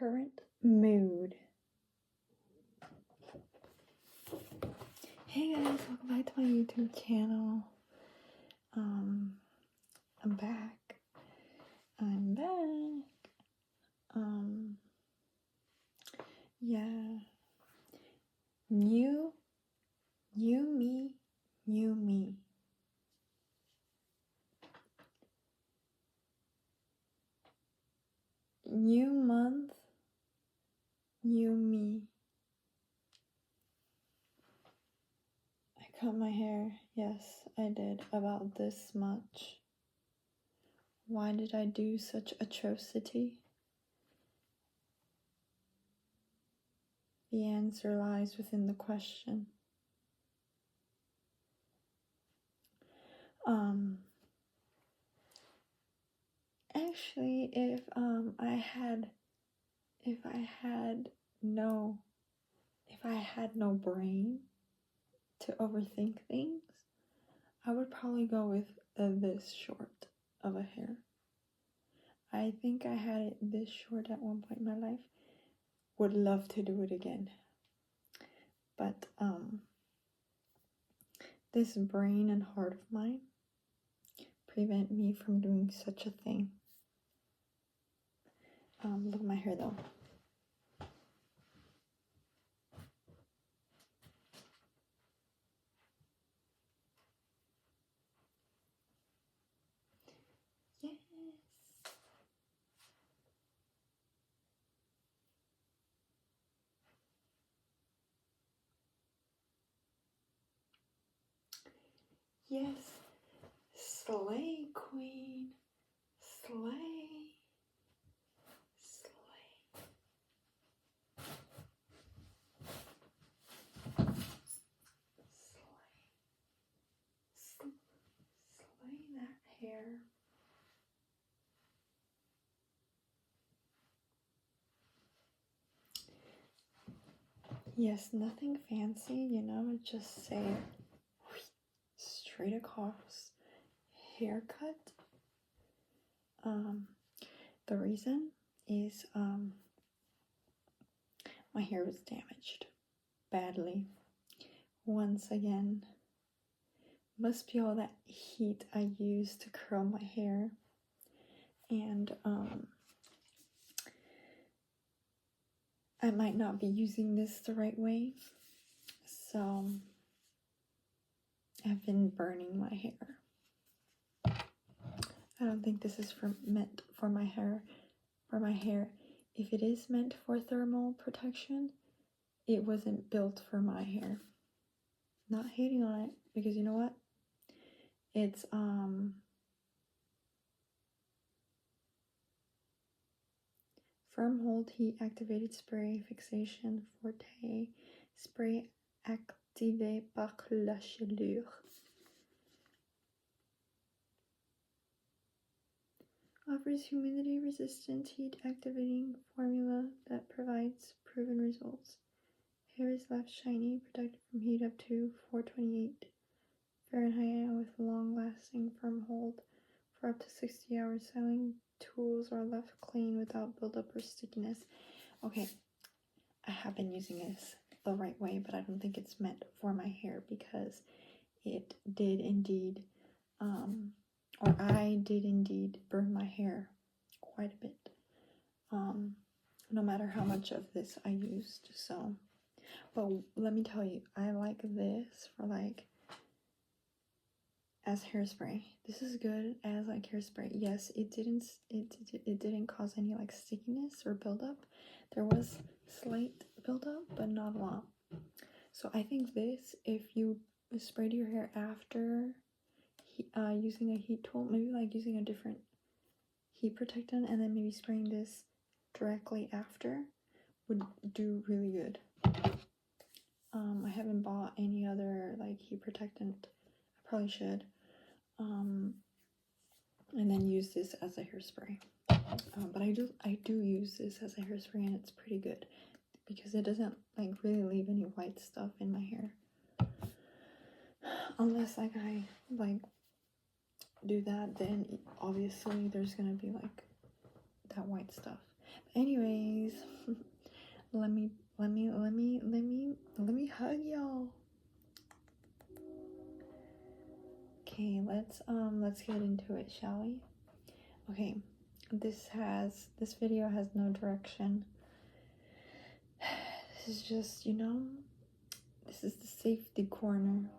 current mood. Hey guys, welcome back to my YouTube channel. I'm back. Yeah. New me. New month, new me. I cut my hair. Yes, I did. About this much. Why did I do such atrocity? The answer lies within the question. Actually, if I had no brain to overthink things, I would probably go with this short of a hair. I think I had it this short at one point in my life. Would love to do it again. But this brain and heart of mine prevent me from doing such a thing. Look at my hair though. Yes. Yes. Slay, queen. Slay. Slay. Slay that hair. Yes, nothing fancy, you know, just say straight across haircut. The reason is my hair was damaged badly. Once again, must be all that heat I used to curl my hair. And I might not be using this the right way, so I've been burning my hair. I don't think this is meant for my hair. If it is meant for thermal protection, it wasn't built for my hair. Not hating on it, because you know what? It's Firm Hold Heat Activated Spray Fixation Forte Spray activé par la chaleur. Offers humidity resistant heat activating formula that provides proven results. Hair is left shiny, protected from heat up to 428 Fahrenheit with long lasting firm hold for up to 60 hours. Styling tools are left clean without buildup or stickiness. Okay, I have been using this the right way, but I don't think it's meant for my hair because it did indeed I did indeed burn my hair quite a bit, no matter how much of this I used. So, but let me tell you, I like this for like as hairspray. This is good as like hairspray. Yes, it didn't cause any like stickiness or buildup. There was slight buildup, but not a lot. So I think this, if you sprayed your hair after using a heat tool, maybe like using a different heat protectant and then maybe spraying this directly after, would do really good. I haven't bought any other like heat protectant. I probably should. And then use this as a hairspray. But I do use this as a hairspray, and it's pretty good because it doesn't like really leave any white stuff in my hair. Unless like I like do that, then obviously there's gonna be like that white stuff. But anyways, let me hug y'all. Okay, let's get into it, shall we? Okay, this video has no direction. This is just, this is the safety corner.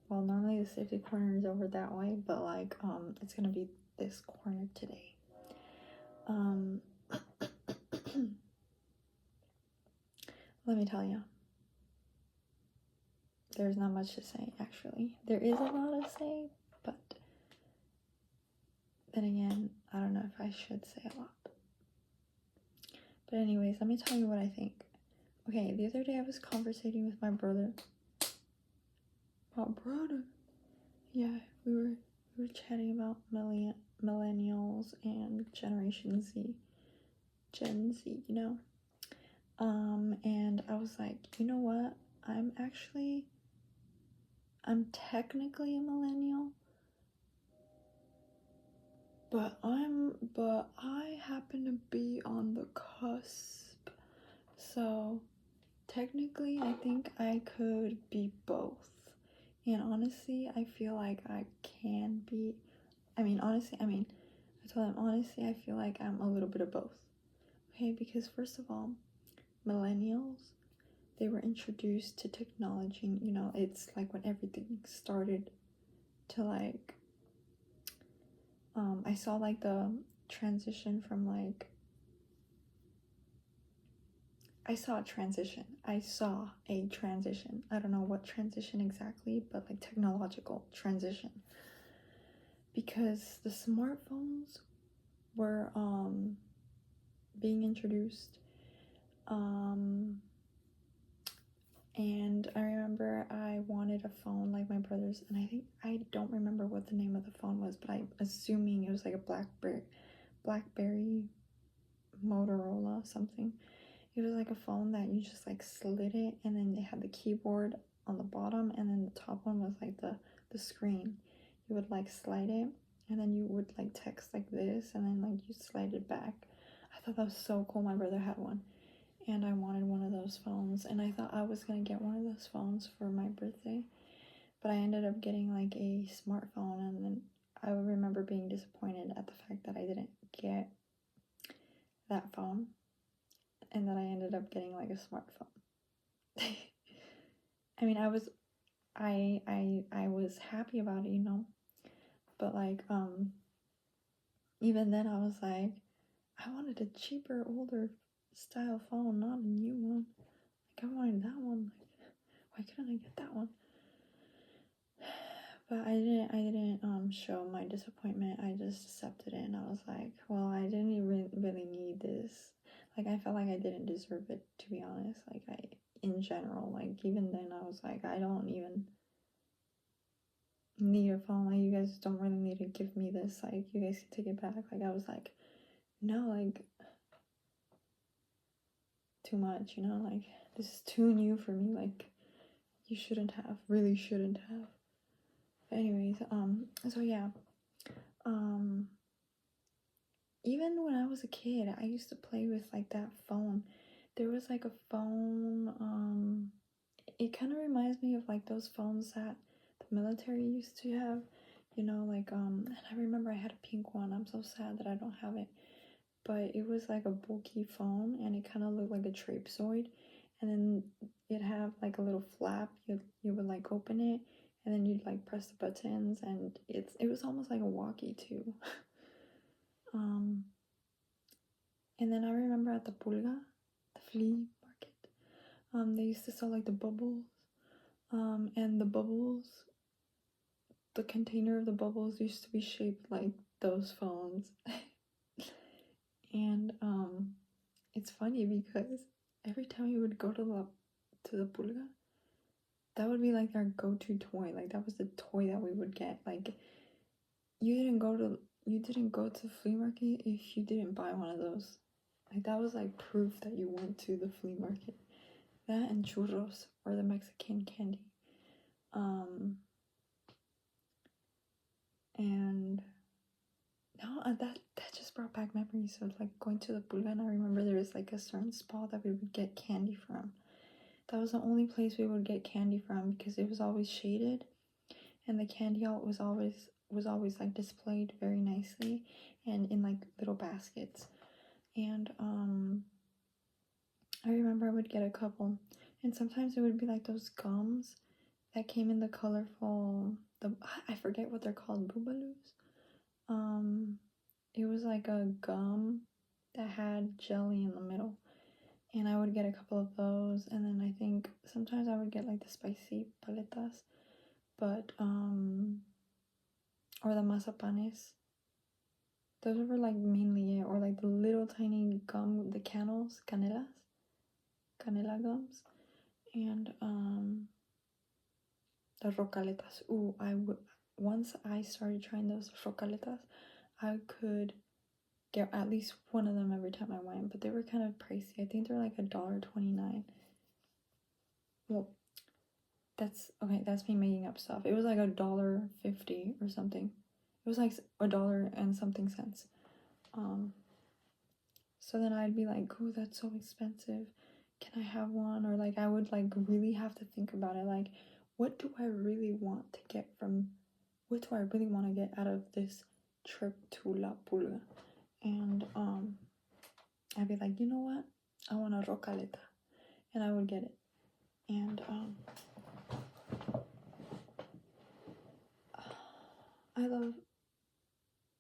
Well, normally the safety corner is over that way, but like it's gonna be this corner today. Let me tell you, there's not much to say. Actually, there is a lot to say, but then again, I don't know if I should say a lot. But anyways, let me tell you what I think. Okay, the other day I was conversating with my brother. Yeah, we were chatting about millennials and Generation Z, Gen Z, and I was like, you know what? I'm technically a millennial, but I happen to be on the cusp. So technically, I think I could be both. And honestly, I feel like I can be. I told him, honestly, I feel like I'm a little bit of both. Okay, because first of all, millennials, they were introduced to technology. It's like when everything started to like, I saw like the transition from like, I saw a transition. I don't know what transition exactly, but like technological transition. Because the smartphones were being introduced. And I remember I wanted a phone like my brother's, and I don't remember what the name of the phone was, but I'm assuming it was like a Blackberry Motorola something. It was like a phone that you just like slid it, and then it had the keyboard on the bottom, and then the top one was like the screen. You would like slide it, and then you would like text like this, and then like you slide it back. I thought that was so cool. My brother had one, and I wanted one of those phones, and I thought I was gonna get one of those phones for my birthday, but I ended up getting like a smartphone, and then I remember being disappointed at the fact that I didn't get that phone, and that I ended up getting like a smartphone. I mean, I was happy about it, but like even then I was like, I wanted a cheaper, older style phone, not a new one. Like I wanted that one. Like, why couldn't I get that one? But I didn't show my disappointment. I just accepted it, and I was like, well, I didn't even really need this. Like I felt like I didn't deserve it, to be honest. Like in general, like even then I was like, I don't even need a phone. Like you guys don't really need to give me this. Like you guys can take it back. Like I was like, no, like too much, like this is too new for me. Like you really shouldn't have. But anyways, so yeah, even when I was a kid, I used to play with like that phone. There was like a phone, it kind of reminds me of like those phones that the military used to have, and I remember I had a pink one. I'm so sad that I don't have it, but it was like a bulky phone, and it kind of looked like a trapezoid, and then it had like a little flap. You would like open it, and then you'd like press the buttons, and it was almost like a walkie too. And then I remember at the pulga, the flea market, they used to sell like the bubbles, and the container of the bubbles used to be shaped like those phones. And it's funny because every time you would go to the pulga, that would be like our go-to toy. Like that was the toy that we would get. Like you didn't go to the flea market if you didn't buy one of those. Like that was like proof that you went to the flea market. That and churros, or the Mexican candy. And No, that just brought back memories of like going to the pulga, and I remember there was like a certain spot that we would get candy from. That was the only place we would get candy from because it was always shaded, and the candy was always like displayed very nicely and in like little baskets. And I remember I would get a couple, and sometimes it would be like those gums that came in the colorful, I forget what they're called, boobaloos. It was like a gum that had jelly in the middle, and I would get a couple of those. And then I think sometimes I would get like the spicy paletas, but or the mazapanes. Those were like mainly it, or like the little tiny gum, the canela gums, and the rocaletas. Ooh, once I started trying those rocaletas, I could get at least one of them every time I went, but they were kind of pricey. I think they're like $1.29. Well, that's okay, that's me making up stuff. It was like $1.50 or something. It was like $1 and something cents. So then I'd be like, oh, that's so expensive. Can I have one? Or like I would like really have to think about it. Like, what do I really want to get out of this trip to La Pulga? And I'd be like, you know what? I want a rocaleta. And I would get it. And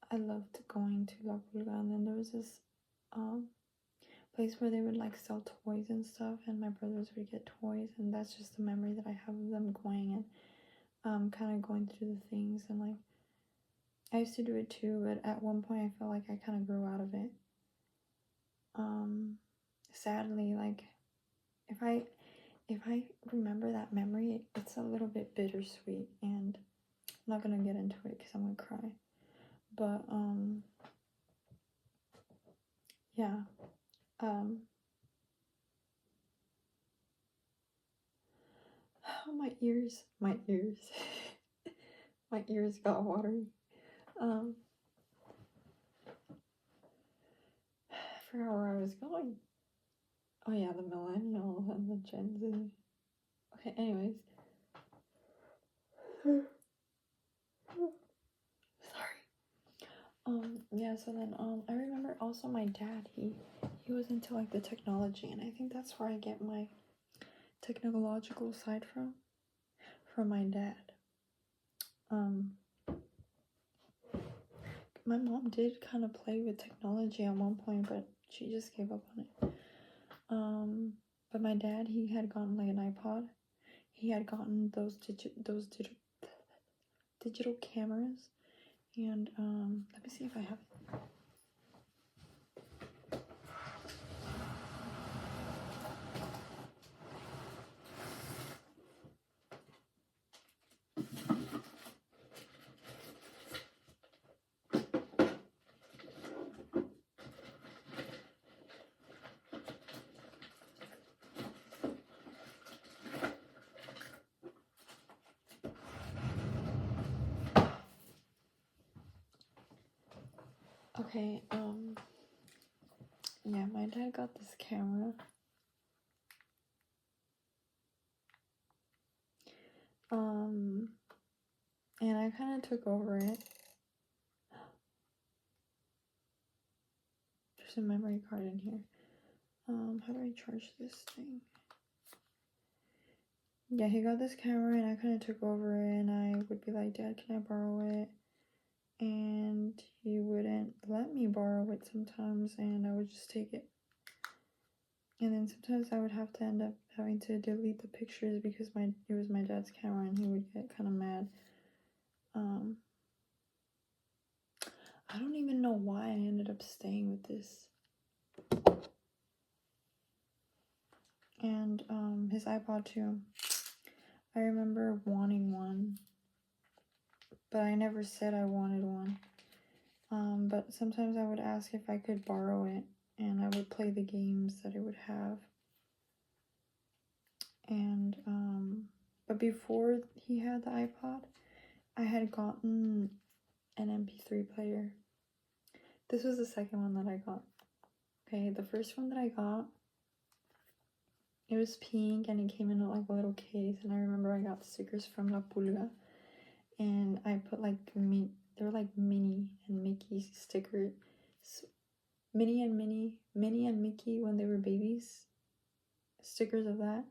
I loved going to La Pulga. And then there was this place where they would like sell toys and stuff, and my brothers would get toys, and that's just the memory that I have of them going and kind of going through the things. And like I used to do it too, but at one point I felt like I kind of grew out of it. Sadly, like if I remember that memory, it's a little bit bittersweet, and I'm not gonna get into it because I'm gonna cry. But yeah. My ears my ears got watery. I forgot where I was going. Oh yeah, the millennial and the Gen Z. Okay, anyways. Sorry. Yeah, so then I remember also my dad, he was into like the technology, and I think that's where I get my technological side from my dad. My mom did kind of play with technology at one point, but she just gave up on it. But my dad, he had gotten like an iPod. He had gotten those digital cameras, and let me see if I have it. Okay, yeah, my dad got this camera. And I kind of took over it. There's a memory card in here. How do I charge this thing? Yeah, he got this camera, and I kind of took over it, and I would be like, Dad, can I borrow it? And he wouldn't let me borrow it sometimes, and I would just take it. And then sometimes I would have to end up having to delete the pictures because it was my dad's camera, and he would get kind of mad. I don't even know why I ended up staying with this. And his iPod too. I remember wanting one, but I never said I wanted one. But sometimes I would ask if I could borrow it, and I would play the games that it would have. And but before he had the iPod, I had gotten an MP3 player. This was the second one that I got. Okay, the first one that I got, it was pink and it came in like a little case. And I remember I got stickers from La Pulga. And I put like they were like Minnie and Mickey stickers. Minnie and Mickey when they were babies. Stickers of that.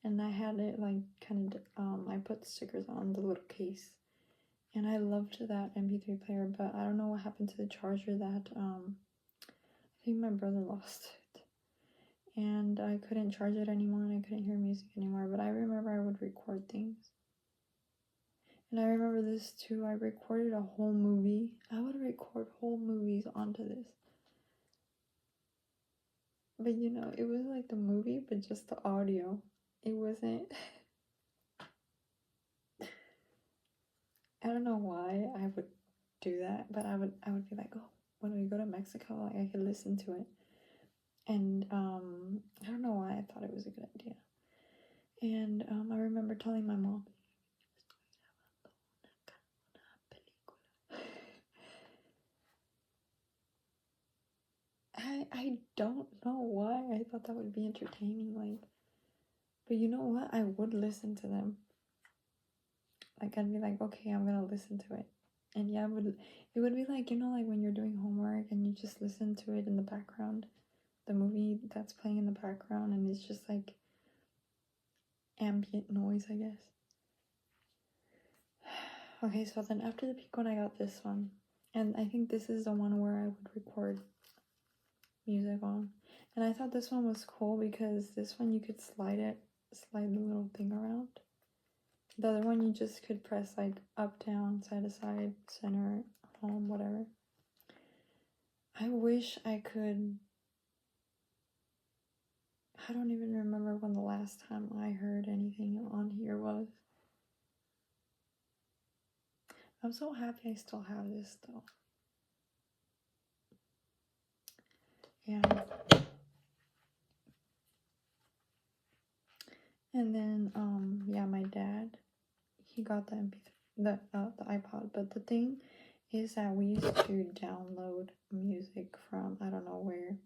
And I had it like kind of, I put stickers on the little case. And I loved that MP3 player, but I don't know what happened to the charger that, I think my brother lost it. And I couldn't charge it anymore and I couldn't hear music anymore. But I remember I would record things. And I remember this too. I recorded a whole movie. I would record whole movies onto this. But you know, it was like the movie, but just the audio. It wasn't... I don't know why I would do that, but I would be like, oh, when we go to Mexico, like I could listen to it. And I don't know why I thought it was a good idea. And I remember telling my mom, I don't know why I thought that would be entertaining, like, but you know what? I would listen to them. Like, I'd be like, okay, I'm gonna listen to it. And yeah, it would be like, you know, like when you're doing homework and you just listen to it in the background, the movie that's playing in the background, and it's just like ambient noise, I guess. Okay, so then after the peak one, I got this one. And I think this is the one where I would record music on. And I thought this one was cool because this one you could slide the little thing around. The other one you just could press like up, down, side to side, center, home, whatever. I wish I could... I don't even remember when the last time I heard anything on here was. I'm so happy I still have this though. Yeah. And then yeah, my dad, he got the MP3, the iPod, but the thing is that we used to download music from I don't know where,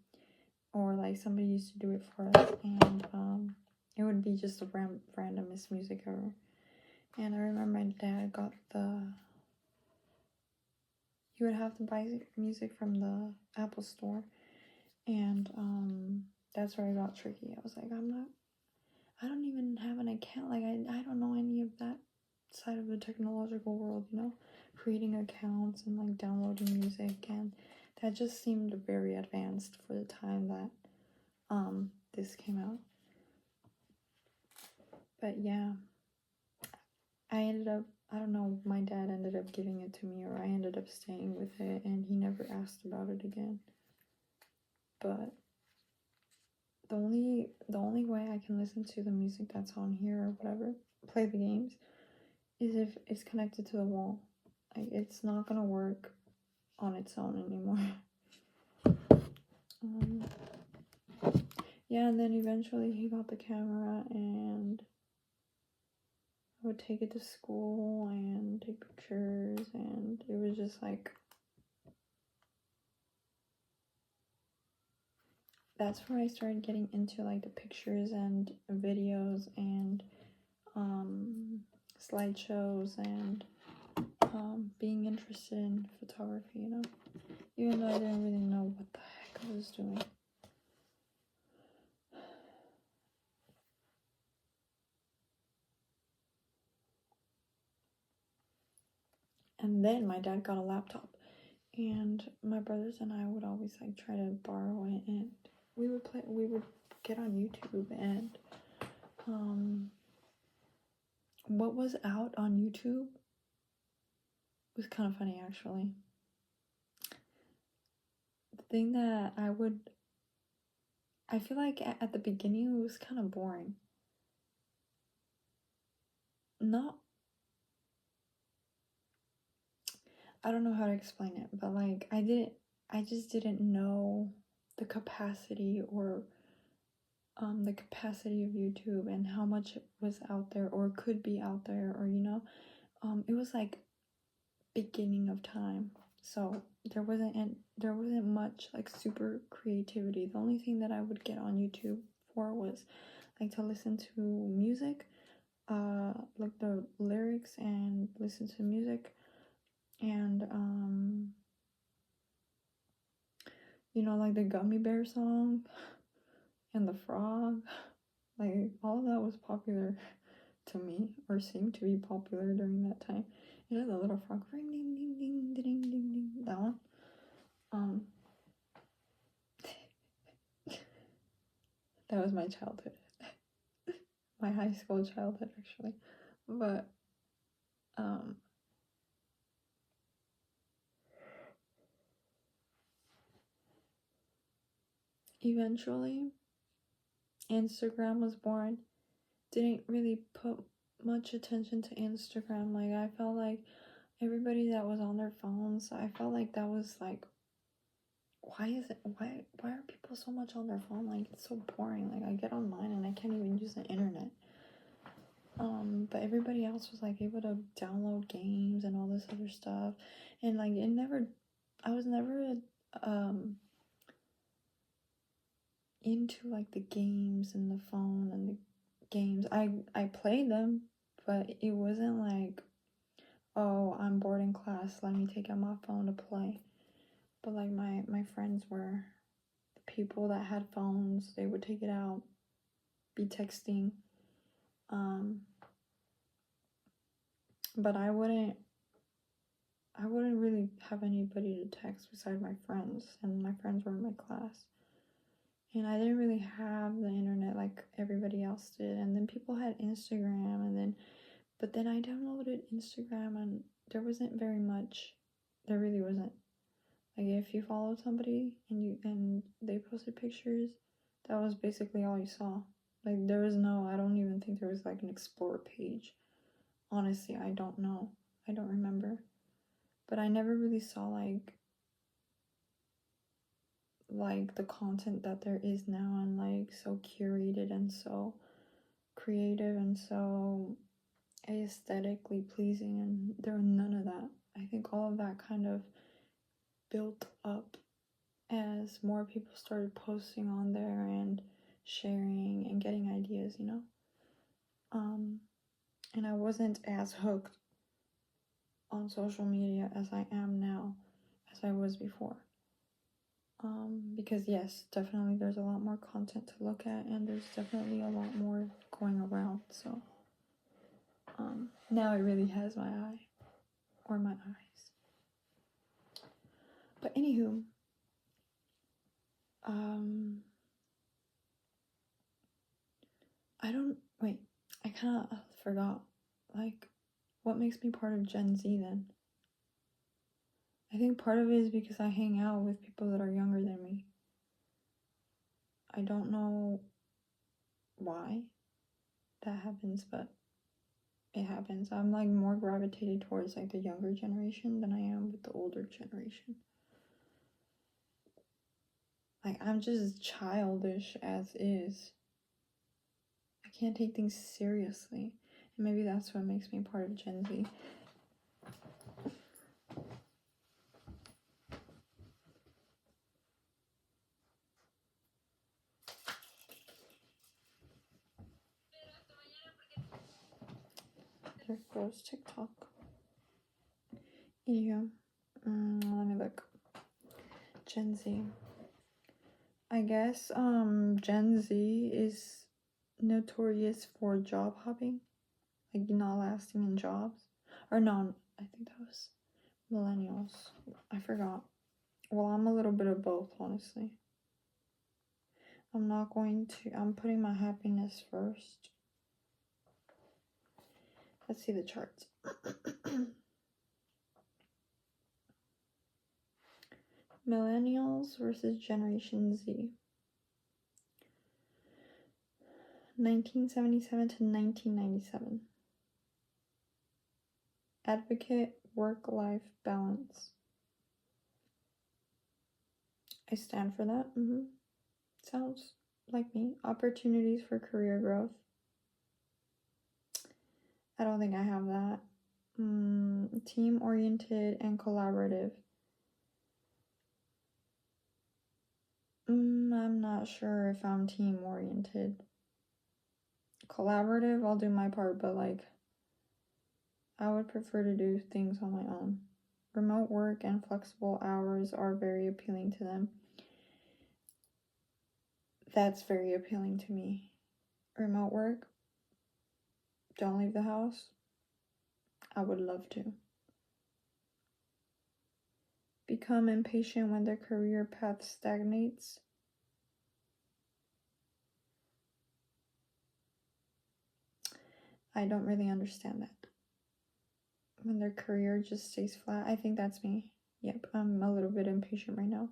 or like somebody used to do it for us, and it would be just the randomest music ever. And I remember my dad got he would have to buy music from the Apple store, and that's where I got tricky. I was like, I don't even have an account. Like, I don't know any of that side of the technological world, you know, creating accounts and like downloading music, and that just seemed very advanced for the time that this came out. But yeah, I ended up, I don't know, my dad ended up giving it to me, or I ended up staying with it, and he never asked about it again. But the only way I can listen to the music that's on here or whatever, play the games, is if it's connected to the wall. Like, it's not gonna work on its own anymore. Yeah, and then eventually he got the camera, and I would take it to school and take pictures, and it was just like, that's where I started getting into like the pictures and videos and slideshows and being interested in photography, you know, even though I didn't really know what the heck I was doing. And then my dad got a laptop, and my brothers and I would always like try to borrow it, and we would get on YouTube, and what was out on YouTube was kind of funny, actually. The thing that I feel like at the beginning it was kind of boring. I don't know how to explain it, but like I just didn't know the capacity, or the capacity of YouTube and how much was out there or could be out there, or you know, it was like beginning of time. So there wasn't much like super creativity. The only thing that I would get on YouTube for was like to listen to music, like the lyrics and listen to music, and like the Gummy Bear song and the frog. Like all of that was popular to me, or seemed to be popular during that time. The little frog, ring ding ding ding ding ding ding. That one. That was my childhood. My high school childhood, actually. But eventually Instagram was born. Didn't really put much attention to Instagram. Like I felt like everybody that was on their phones, I felt like that was like, why are people so much on their phone? Like it's so boring. Like I get online and I can't even use the internet. But everybody else was like able to download games and all this other stuff, and like I was never into like the games and the phone and the games. I played them, but it wasn't like, oh, I'm bored in class, let me take out my phone to play. But like my friends were the people that had phones, they would take it out, be texting. But I wouldn't really have anybody to text besides my friends, and my friends were in my class. And I didn't really have the internet like everybody else did. And then people had Instagram, but then I downloaded Instagram, and there wasn't very much. There really wasn't. Like if you followed somebody and they posted pictures, that was basically all you saw. Like there was I don't even think there was like an explore page. Honestly, I don't know. I don't remember. But I never really saw like the content that there is now, and like so curated and so creative and so aesthetically pleasing, and there was none of that. I think all of that kind of built up as more people started posting on there and sharing and getting ideas, and I wasn't as hooked on social media as I am now, as I was before. Because yes, definitely there's a lot more content to look at, and there's definitely a lot more going around. So now it really has my eye, or my eyes. But anywho, I kind of forgot, like, what makes me part of Gen Z then? I think part of it is because I hang out with people that are younger than me. I don't know why that happens, but it happens. I'm like more gravitated towards like the younger generation than I am with the older generation. Like I'm just childish as is. I can't take things seriously. And maybe that's what makes me part of Gen Z. There goes TikTok. Yeah. Let me look. Gen Z. I guess Gen Z is notorious for job hopping, like not lasting in jobs. Or no, I think that was millennials. I forgot. Well, I'm a little bit of both, honestly. I'm putting my happiness first. Let's see the charts. Millennials versus Generation Z. 1977 to 1997. Advocate work-life balance. I stand for that. Sounds like me. Opportunities for career growth. I don't think I have that. Team-oriented and collaborative. I'm not sure if I'm team oriented. Collaborative, I'll do my part, but like I would prefer to do things on my own. Remote work and flexible hours are very appealing to them. That's very appealing to me. Remote work, don't leave the house. I would love to. Become impatient when their career path stagnates. I don't really understand that. When their career just stays flat, I think that's me. Yep, I'm a little bit impatient right now.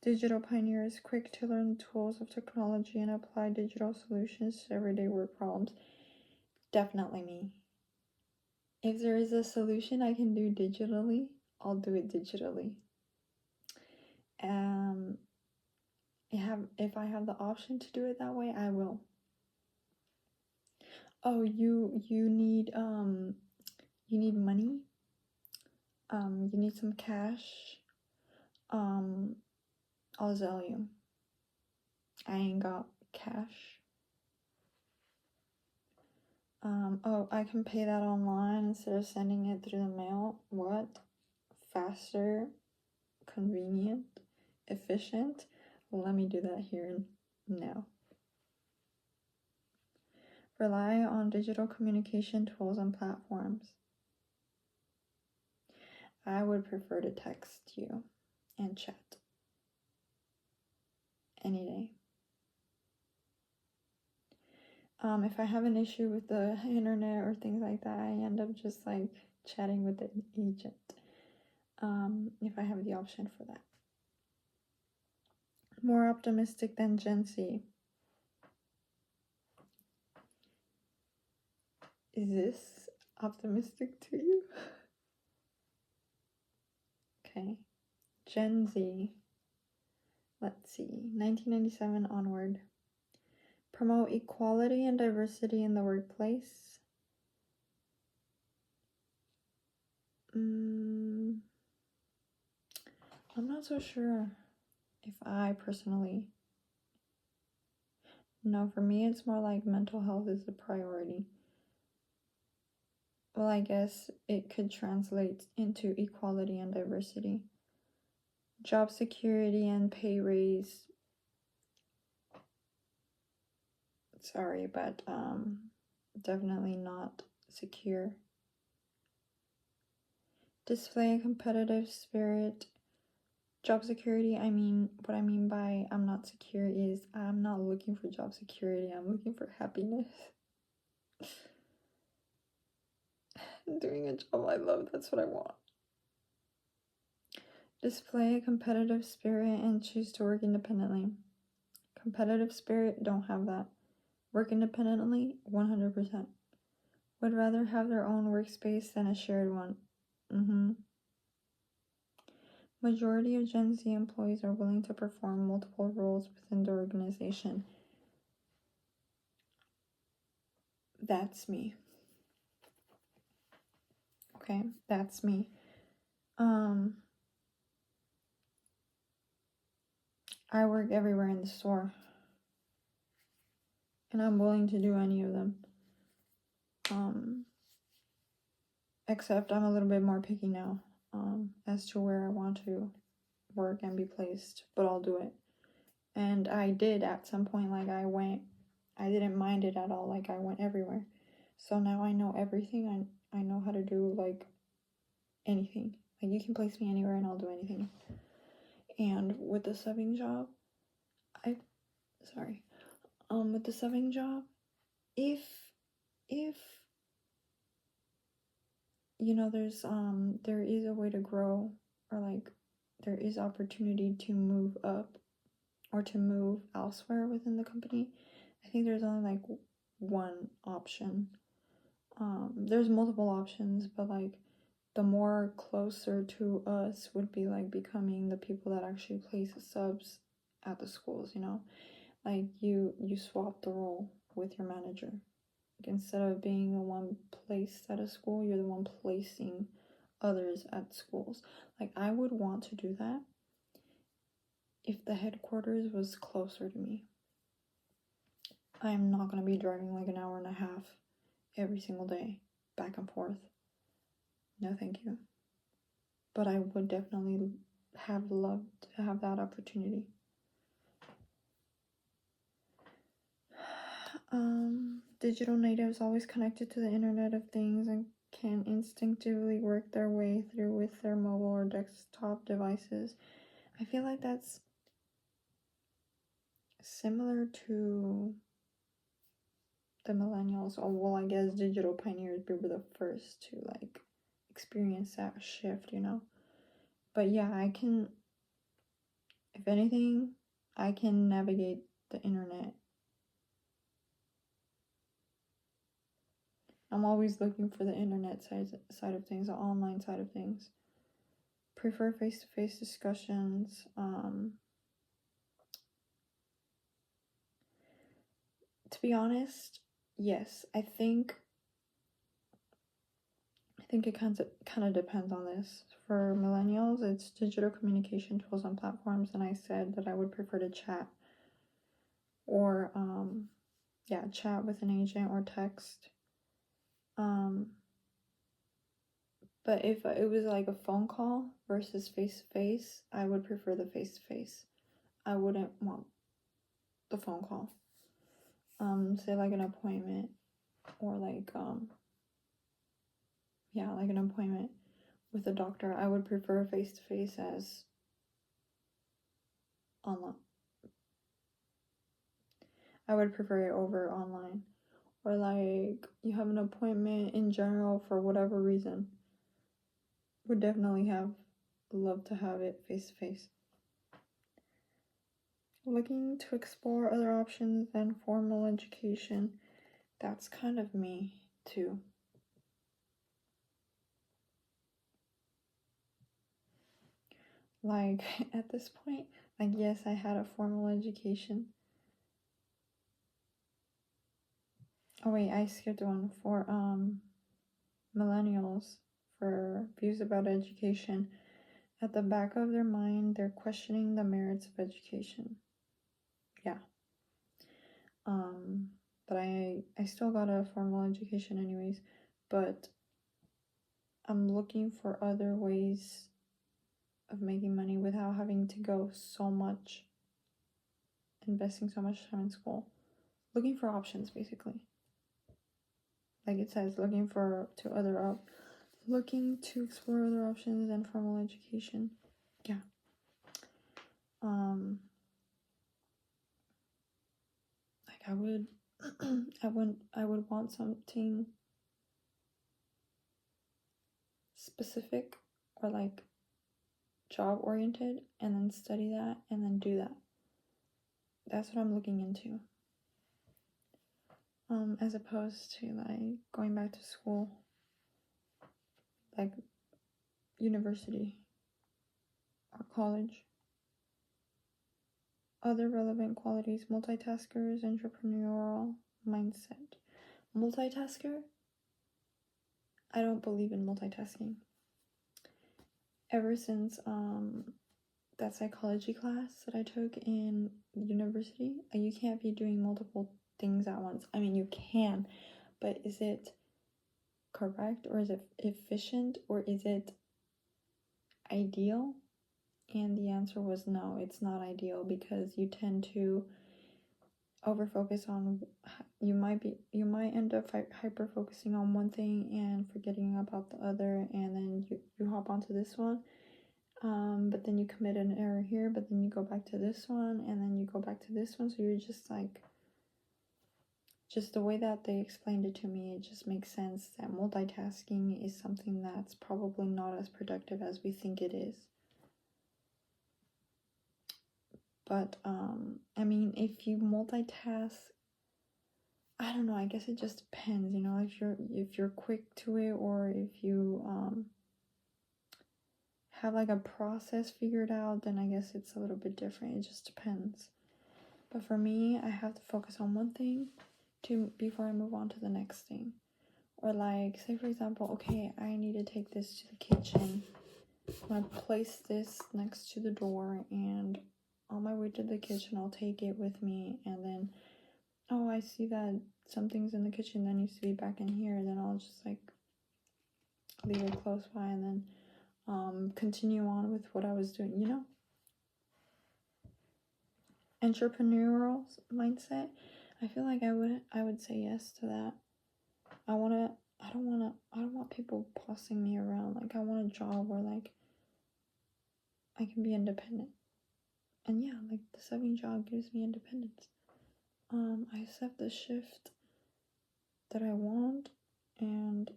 Digital pioneers, quick to learn tools of technology and apply digital solutions to everyday work problems. Definitely me. If there is a solution I can do digitally, I'll do it digitally. If I have the option to do it that way, I will. Oh, you need money. You need some cash. I'll sell you. I ain't got cash. Oh, I can pay that online instead of sending it through the mail. What? Faster, convenient, efficient? Let me do that here and now. Rely on digital communication tools and platforms. I would prefer to text you and chat any day. If I have an issue with the internet or things like that, I end up just like chatting with the agent. If I have the option for that. More optimistic than Gen Z. Is this optimistic to you? Okay. Gen Z. Let's see. 1997 onward. Promote equality and diversity in the workplace. I'm not so sure if I personally. No, for me it's more like mental health is a priority. Well, I guess it could translate into equality and diversity. Job security and pay raise. Sorry, but definitely not secure. Display a competitive spirit. Job security, what I mean by I'm not secure is I'm not looking for job security, I'm looking for happiness. Doing a job I love, that's what I want. Display a competitive spirit and choose to work independently. Competitive spirit, don't have that. Work independently, 100%. Would rather have their own workspace than a shared one. Majority of Gen Z employees are willing to perform multiple roles within the organization. That's me. Okay, that's me. I work everywhere in the store. And I'm willing to do any of them. Except I'm a little bit more picky now, as to where I want to work and be placed, but I'll do it. And I did at some point, like I didn't mind it at all, like I went everywhere. So now I know everything, I know how to do like anything. Like you can place me anywhere and I'll do anything. And with the subbing job, with the subbing job, if you know there is a way to grow, or like there is opportunity to move up or to move elsewhere within the company, I think there's only like one option. There's multiple options, but like the more closer to us would be like becoming the people that actually place subs at the schools, you know? Like you swap the role with your manager. Like instead of being the one placed at a school, you're the one placing others at schools. Like I would want to do that if the headquarters was closer to me. I am not going to be driving like an hour and a half every single day, back and forth. No, thank you. But I would definitely have loved to have that opportunity. Digital natives always connected to the Internet of Things and can instinctively work their way through with their mobile or desktop devices. I feel like that's similar to the millennials. Oh, well, I guess digital pioneers, we were the first to like experience that shift, you know. But yeah, I can, if anything, I can navigate the internet. I'm always looking for the internet side of things, the online side of things. Prefer face-to-face discussions. To be honest, yes, I think it kind of depends on this. For millennials, it's digital communication tools and platforms, and I said that I would prefer to chat or chat with an agent or text. But if it was like a phone call versus face-to-face, I would prefer the face-to-face. I wouldn't want the phone call. Say like an appointment or like like an appointment with a doctor. I would prefer face-to-face as online. I would prefer it over online. Or like you have an appointment in general for whatever reason. Would definitely love to have it face-to-face. Looking to explore other options than formal education. That's kind of me too. Like at this point, like yes, I had a formal education. Oh wait, I skipped one for millennials for views about education. At the back of their mind, they're questioning the merits of education. Yeah. But I still got a formal education anyways, but I'm looking for other ways of making money without having to go so much, investing so much time in school. Looking for options, basically. Like it says, looking to explore other options than formal education. Yeah. Like I would I would want something specific or like job oriented and then study that and then do that. That's what I'm looking into. As opposed to like going back to school, like university or college. Other relevant qualities: multitaskers, entrepreneurial mindset. Multitasker? I don't believe in multitasking. Ever since that psychology class that I took in university, you can't be doing multiple things at once. I mean, you can, but is it correct or is it efficient or is it ideal? And the answer was no, it's not ideal because you tend to overfocus on, you might end up hyper focusing on one thing and forgetting about the other, and then you hop onto this one, but then you commit an error here, but then you go back to this one, and then you go back to this one. So you're just like, just the way that they explained it to me, it just makes sense that multitasking is something that's probably not as productive as we think it is. But I mean, if you multitask, I don't know, I guess it just depends, you know, if you're quick to it or if you have like a process figured out, then I guess it's a little bit different. It just depends. But for me, I have to focus on one thing before I move on to the next thing. Or like, say for example, okay, I need to take this to the kitchen. I'm gonna place this next to the door and on my way to the kitchen, I'll take it with me, and then, oh, I see that something's in the kitchen that needs to be back in here, then I'll just like leave it close by and then continue on with what I was doing, you know? Entrepreneurial mindset. I feel like I would say yes to that. I don't want people bossing me around. Like, I want a job where like I can be independent. And yeah, like the subbing job gives me independence. I set the shift that I want, and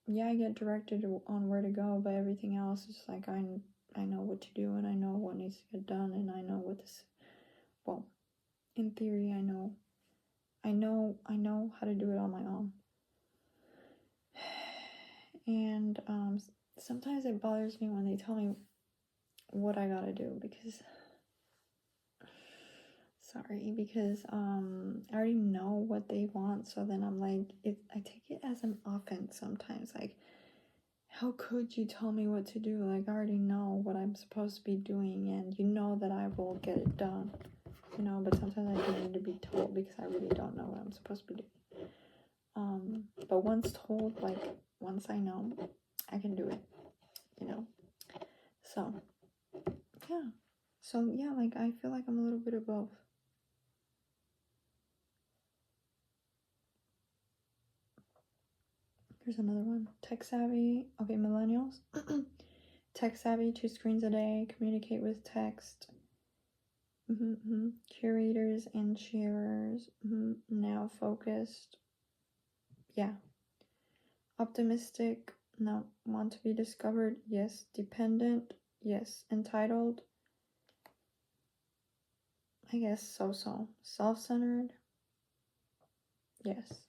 yeah, I get directed on where to go, but everything else is like I know what to do, and I know what needs to get done, and I know what this, well, in theory, I know how to do it on my own. And sometimes it bothers me when they tell me what I gotta do, because I already know what they want, so then I'm like, I take it as an offense sometimes, like, how could you tell me what to do? Like, I already know what I'm supposed to be doing, and you know that I will get it done, you know, but sometimes I do need to be told, because I really don't know what I'm supposed to be doing. But once told, like, once I know, I can do it, you know. So yeah, like, I feel like I'm a little bit of both. Here's another one. Tech savvy. Okay, millennials. Tech savvy, 2 screens a day, communicate with text. Curators and sharers. Now focused. Yeah. Optimistic. No. Want to be discovered. Yes. Dependent. Yes. Entitled. I guess so. Self-centered. Yes.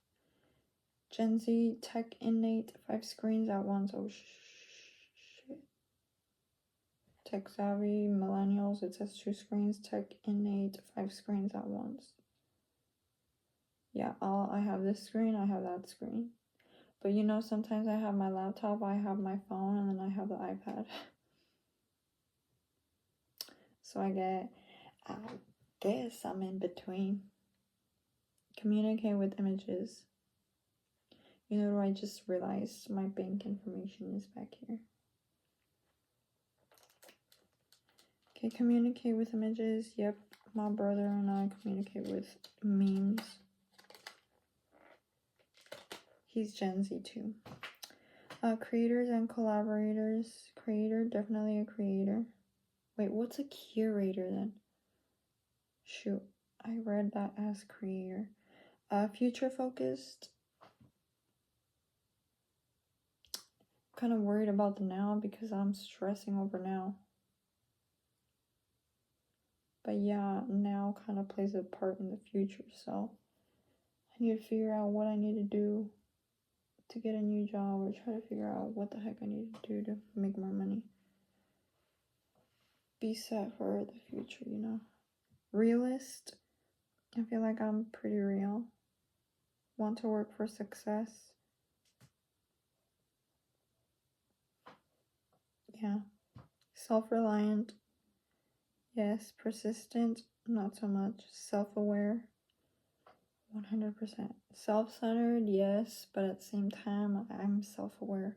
Gen Z, tech innate, 5 screens at once. Oh shit. Tech savvy, millennials, it says 2 screens, tech innate, 5 screens at once. Yeah, I have this screen, I have that screen. But you know, sometimes I have my laptop, I have my phone, and then I have the iPad. So I guess I'm in between. Communicate with images. You know, I just realized my bank information is back here. Okay, communicate with images. Yep, my brother and I communicate with memes. He's Gen Z too. Creators and collaborators. Creator, definitely a creator. Wait, what's a curator then? Shoot, I read that as creator. Future focused. Kind of worried about the now because I'm stressing over now. But yeah, now kind of plays a part in the future, so I need to figure out what I need to do to get a new job, or try to figure out what the heck I need to do to make more money. Be set for the future, you know. Realist. I feel like I'm pretty real. Want to work for success. Yeah. Self-reliant. Yes. Persistent. Not so much. Self-aware. 100%. Self-centered. Yes. But at the same time, I'm self-aware.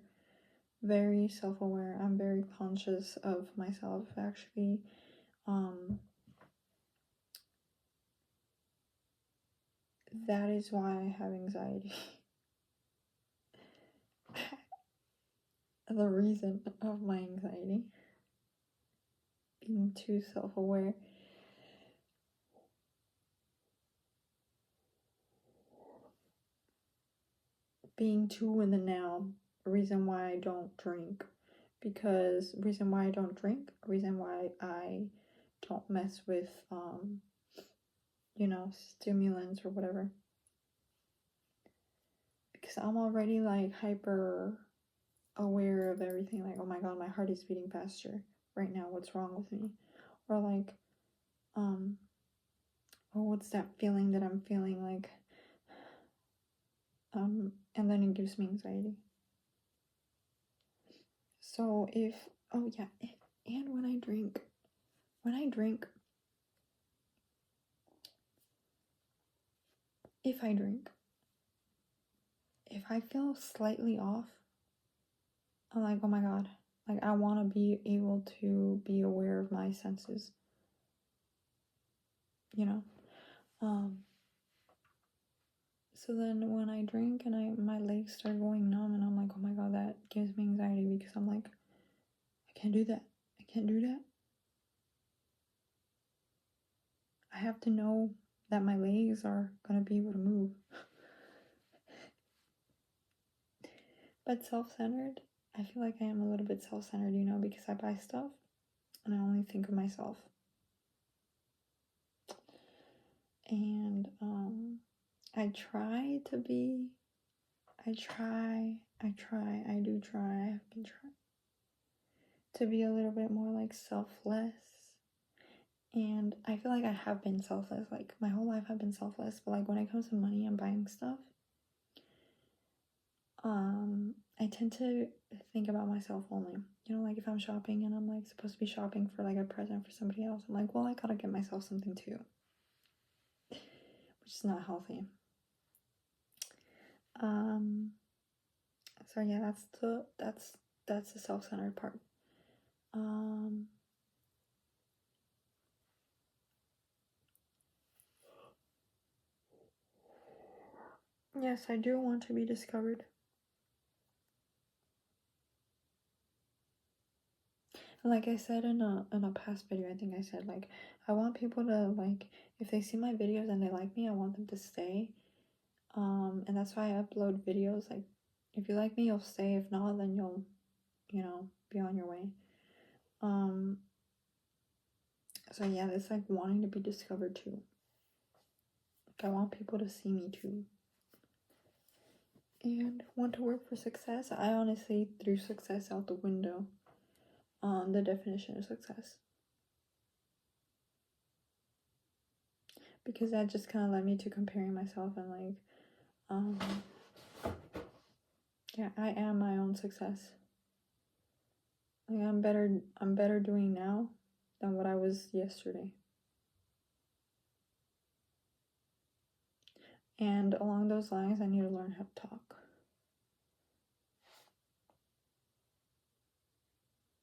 Very self-aware. I'm very conscious of myself, actually. That is why I have anxiety. The reason of my anxiety. Being too self-aware. Being too in the now. Reason why I don't drink. Reason why I don't mess with, you know, stimulants or whatever. Because I'm already like hyper aware of everything. Like, oh my god, my heart is beating faster right now. What's wrong with me? Or like, oh, what's that feeling that I'm feeling? Like, and then it gives me anxiety. So and when I drink, when I drink, if I drink, if I feel slightly off, I'm like, oh my god, like I want to be able to be aware of my senses, you know. So then when I drink and my legs start going numb, and I'm like, oh my god, that gives me anxiety, because I'm like, I can't do that. I can't do that. I have to know that my legs are gonna be able to move. But self-centered, I feel like I am a little bit self-centered, you know, because I buy stuff and I only think of myself. And I do try. I have been trying to be a little bit more like selfless. And I feel like I have been selfless, like my whole life I've been selfless, but like when it comes to money and buying stuff, I tend to think about myself only. You know, like if I'm shopping and I'm like supposed to be shopping for like a present for somebody else, I'm like, well, I gotta get myself something too, which is not healthy. So yeah, that's the self-centered part. Yes, I do want to be discovered. Like I said in a past video, I think I said, like, I want people to, like, if they see my videos and they like me, I want them to stay. And that's why I upload videos. Like, if you like me, you'll stay. If not, then you'll, you know, be on your way. So yeah, it's like wanting to be discovered too. Like, I want people to see me too. And want to work for success. I honestly threw success out the window. The definition of success. Because that just kind of led me to comparing myself and like, yeah, I am my own success. Like I'm better doing now than what I was yesterday. And along those lines, I need to learn how to talk.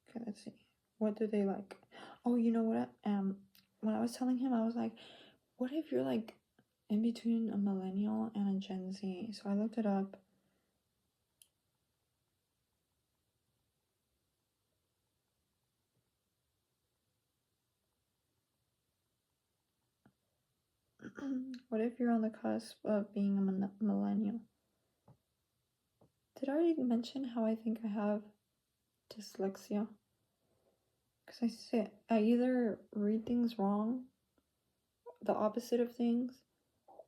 Okay, let's see. What do they like? Oh, you know what? When I was telling him, I was like, what if you're like in between a millennial and a Gen Z? So I looked it up. What if you're on the cusp of being a millennial? Did I already mention how I think I have dyslexia? Because I either read things wrong, the opposite of things,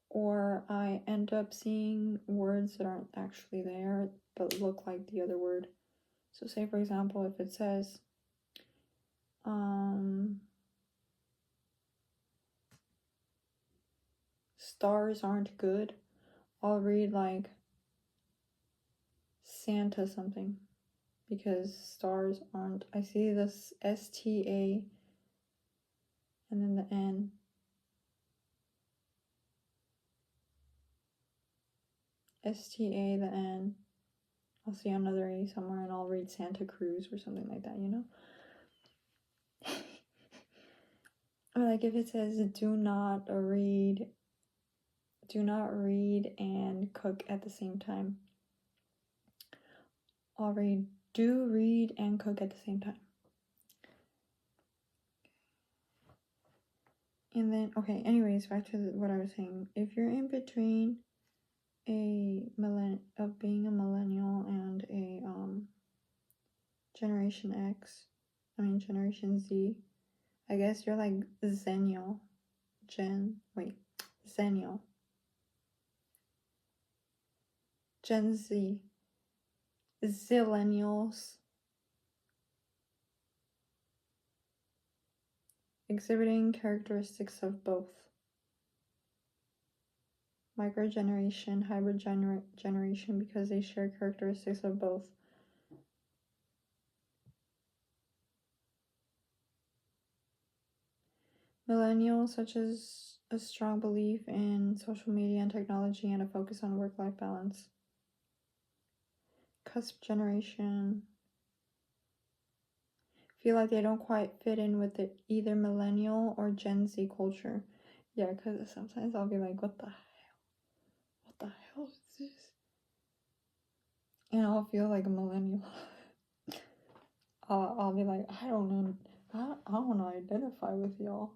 or I end up seeing words that aren't actually there but look like the other word. So say for example, if it says stars aren't good, I'll read like Santa something, because stars aren't. I see this STA and then the N. STA, the N. I'll see another A somewhere and I'll read Santa Cruz or something like that, you know? Or like if it says do not read and cook at the same time, I'll read do read and cook at the same time. And then, okay, anyways, back to what I was saying. If you're in between being a millennial and a Generation Z, I guess you're like Zennial. Zennial. Gen Z. Zillennials. Exhibiting characteristics of both. Microgeneration, hybrid generation, because they share characteristics of both. Millennials, such as a strong belief in social media and technology and a focus on work-life balance. Cusp generation. Feel like they don't quite fit in with the either millennial or Gen Z culture. Yeah, because sometimes I'll be like, what the hell? What the hell is this? And I'll feel like a millennial. I'll be like, I don't identify with y'all.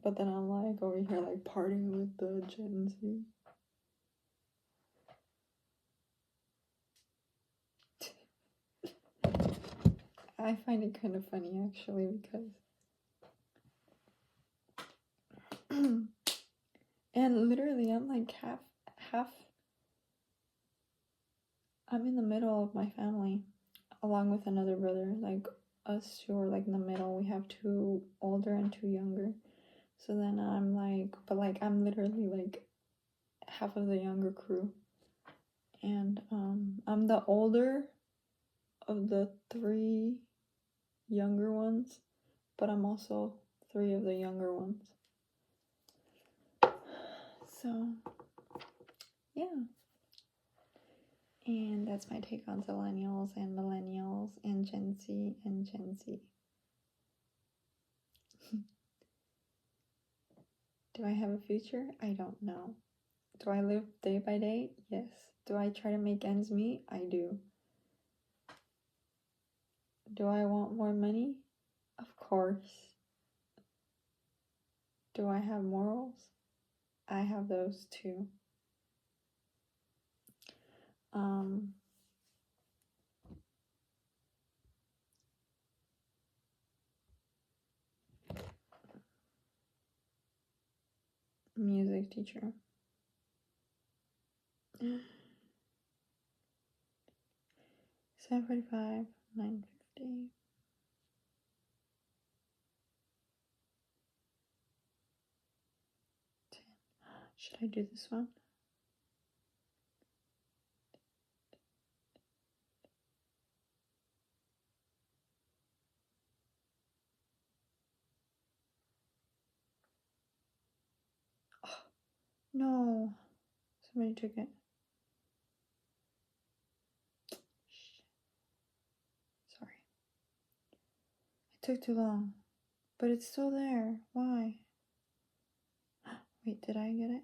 But then I'm like over here like partying with the Gen Z. I find it kind of funny actually because and literally I'm like half I'm in the middle of my family along with another brother. Like us two are like in the middle. We have 2 older and 2 younger. So then I'm like, but like I'm literally like half of the younger crew. And I'm the older of the 3 younger ones, but I'm also 3 of the younger ones. So yeah. And that's my take on Zillennials and Millennials and Gen Z and Gen Z. Do I have a future? I don't know. Do I live day by day? Yes. Do I try to make ends meet? I do. Do I want more money? Of course. Do I have morals? I have those too. Music teacher. 7:45, 9:50. Should I do this one? Oh, no. Somebody took it. Sorry. It took too long. But it's still there. Why? Wait, did I get it?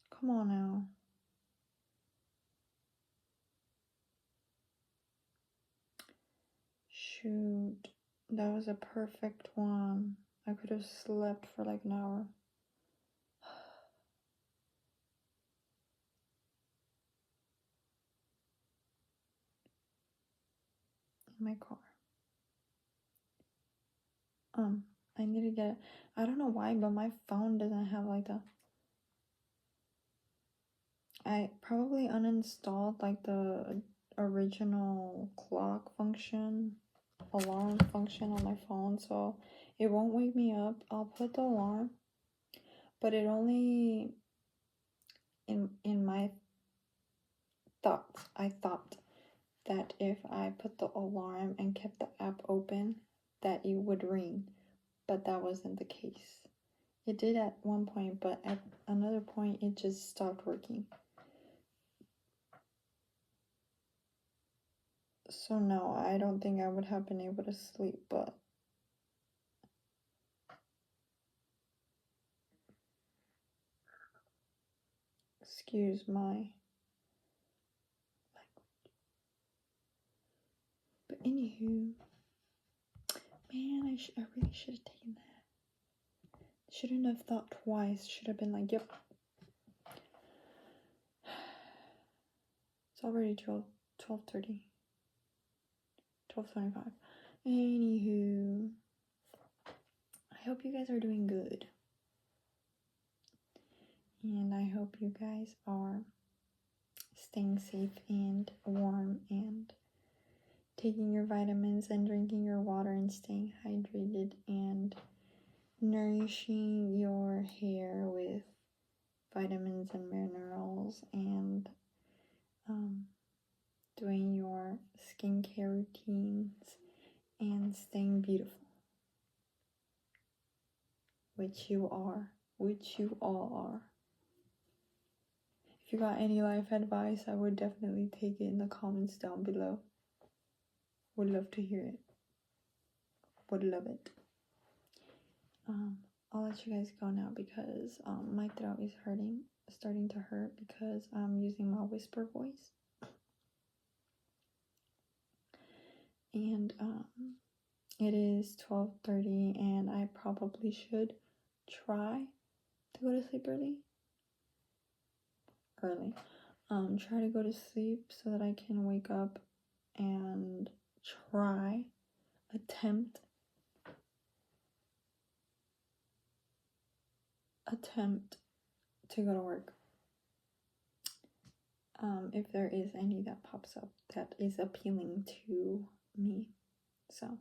Come on now. Shoot. That was a perfect one. I could have slept for like an hour. In my car. I need to get it. I don't know why, but my phone doesn't have like the... I probably uninstalled like the original clock function, alarm function on my phone, so it won't wake me up. I'll put the alarm, but it only in my thoughts, I thought that if I put the alarm and kept the app open, that it would ring, but that wasn't the case. It did at one point, but at another point it just stopped working. So no, I don't think I would have been able to sleep, but excuse my language. But anywho, man, I really should have taken that. Shouldn't have thought twice. Should have been like, yep. It's already 12:30. 12:25. Anywho, I hope you guys are doing good. And I hope you guys are staying safe and warm and taking your vitamins and drinking your water and staying hydrated and nourishing your hair with vitamins and minerals and doing your skincare routines and staying beautiful. Which you are. Which you all are. If you got any life advice, I would definitely take it in the comments down below. Would love to hear it. Would love it. I'll let you guys go now because my throat is starting to hurt because I'm using my whisper voice. And it is 12:30 and I probably should try to go to sleep early. Try to go to sleep so that I can wake up and attempt to go to work. If there is any that pops up that is appealing to me. So,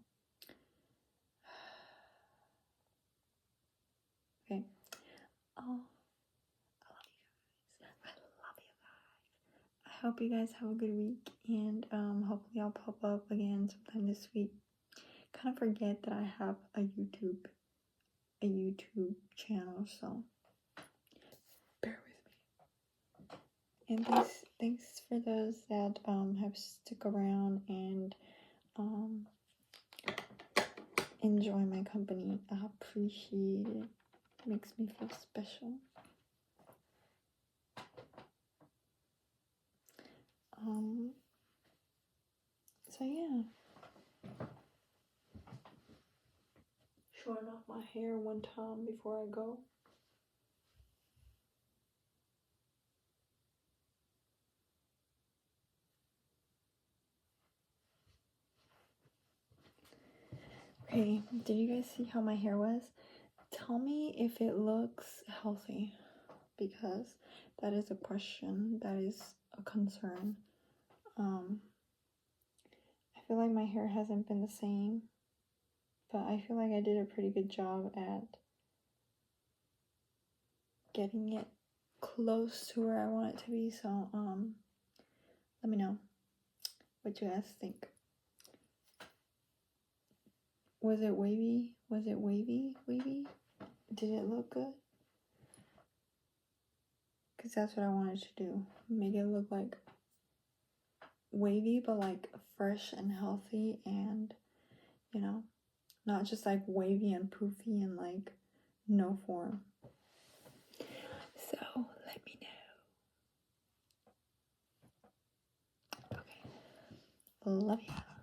okay. Oh, I love you guys. I hope you guys have a good week, and hopefully I'll pop up again sometime this week. Kind of forget that I have a YouTube channel, so bear with me. And thanks for those that have stuck around and enjoy my company. I appreciate it. Makes me feel special. So yeah. Shorten off my hair one time before I go. Okay, did you guys see how my hair was? Tell me if it looks healthy, because that is a question, that is a concern. I feel like my hair hasn't been the same, but I feel like I did a pretty good job at getting it close to where I want it to be. So let me know what you guys think. Was it wavy? Did it look good? Because that's what I wanted to do. Make it look like wavy, but like fresh and healthy, and you know, not just like wavy and poofy and like no form. So let me know. Okay. Love you.